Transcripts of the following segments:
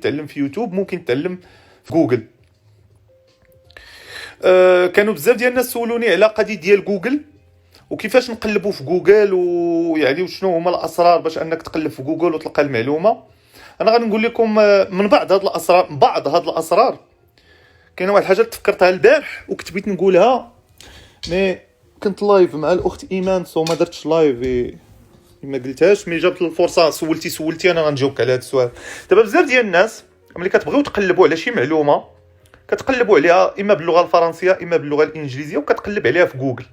تعلم في يوتيوب، ممكن تعلم في جوجل. كانوا بزاف ديال الناس سولوني على قضيه ديال جوجل وكيفاش نقلبوا في جوجل، ويعني وشنو هما الاسرار باش انك تقلب في جوجل وتلقى المعلومه. انا غادي نقول لكم من بعض هاد الاسرار. كاينه واحد الحاجه تفكرتها البارح وكنت بغيت نقولها، مي كنت لايف مع الاخت ايمان سو ما درتش لايف ما قلتهاش. مي جابت الفرصه، سولتي انا غنجاوبك على هذا السؤال. دابا بزاف ديال الناس ملي كتبغيو تقلبوا على شي معلومه كتقلبوا عليها اما باللغه الفرنسيه اما باللغه الانجليزيه وكتقلب عليها في جوجل.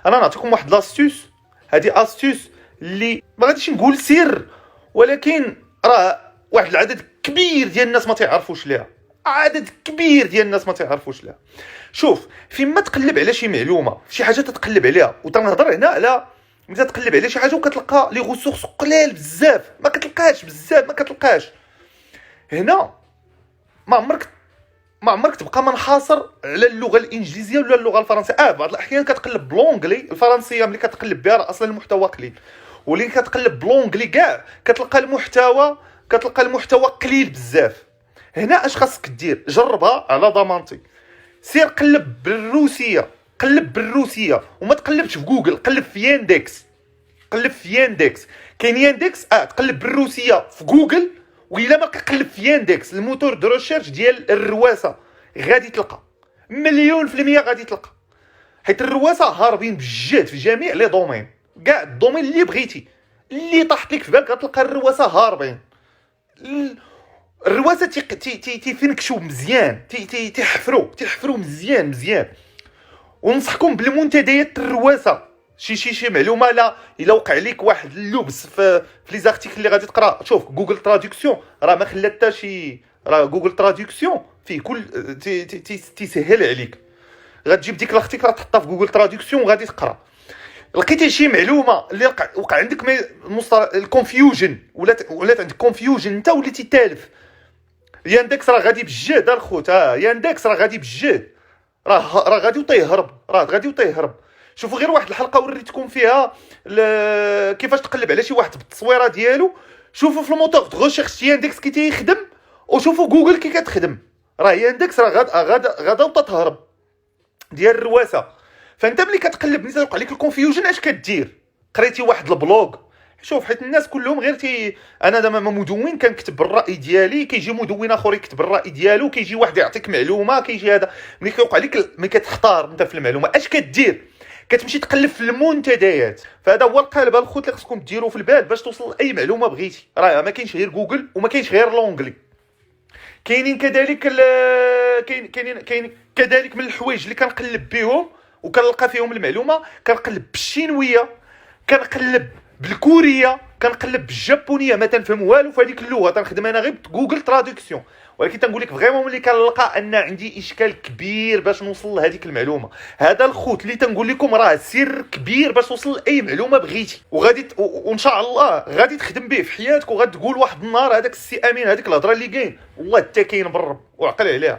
انا نعطيكم واحد لاستوس، هذه استوس اللي ما غاديش نقول سر، ولكن راه واحد العدد كبير ديال الناس ما تعرفوش ليها. عدد كبير ديال الناس ما تعرفوش ليها. شوف، فيما تقلب على شي معلومه، شي حاجه تتقلب عليها، وتنهضر هنا على ملي تقلب على شي حاجه وكتلقى لي غوسورس قلال بزاف، ما كتلقاش هنا. ما عمرك تبقى منحاصر على اللغه الانجليزيه ولا اللغه الفرنسيه. بعض الاحيان كتقلب بلونجلي. الفرنسيه ملي كتقلب بها راه اصلا المحتوى قليل، ولي كتقلب بلونجلي كاع كتلقى المحتوى قليل بزاف. هنا اش خاصك دير؟ جربها على ضمانتي. سير قلب بالروسيه وما تقلبش في جوجل، قلب في ياندكس. كاين ياندكس تقلب بالروسيه في جوجل، وإلا ما كقلب في ياندكس الموتور دو ريشيرش ديال الرواسه غادي تلقى 100% غادي تلقى. حيت الرواسه هاربين بجد في جميع لي دومين، كاع الدومين اللي بغيتي اللي طاحت لك في بالك غتلقى الرواسه هاربين. الرواسه تيفنكشوا مزيان، تيحفروا مزيان. وننصحكم بالمنتديات الرواسه. شي معلومه الا وقع لك واحد اللبس في لي زارتيكل اللي غادي تقرا، شوف جوجل تراديكسيون راه ما خلات حتى شي. راه جوجل تراديكسيون فيه كل تيسهل عليك. غتجيب ديك الارتيكل تحطها في جوجل تراديكسيون وغادي تقرا. لقيتي شي معلومه اللي وقع عندك الكونفيوجن، ولات عندك كونفيوجن، انت وليتي تالف، ياندكس راه غادي بجد الخوت. ياندكس راه غادي بجد، راه غادي وطيهرب. شوفوا غير واحد الحلقه وريتكم فيها كيفاش تقلب على شي واحد بالتصويره ديالو. شوفوا في الموتور دو ريشيرش ياندكس كي تيخدم، وشوفوا جوجل كي كتخدم. راه ياندكس راه غادا وتهرب ديال الرواسه. فانت ملي كتقلب ملي توقع لك الكونفيوجن اش كدير؟ قريتي واحد البلوغ. شوف، حيت الناس كلهم غير انا دابا مدون كنكتب بالراي ديالي، كيجي مدون اخر يكتب الراي ديالو، كيجي واحد يعطيك معلومه، كيجي هذا. ملي كيوقع لك ملي كتختار انت في المعلومه اش كدير؟ كتمشي تقلب في المنتديات. فهذا هو القالب الخوت اللي خصكم ديروا في البال باش توصل لاي معلومه بغيتي. راه ما كاينش غير جوجل وما كاينش غير لونجلي. كاينين كذلك من الحوايج اللي كنقلب بهم وكنلقى فيهم المعلومه. كنقلب بالشينويه، كنقلب بالكوريه، كنقلب بالجابونيه. ما تنفهم والو في هذيك اللغه، تنخدم انا غير جوجل تراديكسيون. ولكن تنقول لك فريمون ملي كنلقى ان عندي اشكال كبير باش نوصل لهذيك المعلومه، هذا الخوت اللي تنقول لكم راه سر كبير باش توصل لاي معلومه بغيتي. وغادي وان شاء الله غادي تخدم به في حياتك، وغادي تقول واحد النهار هذاك السي امين هذيك الهضره اللي كاين والله حتى كاين بالرب وعقل عليها.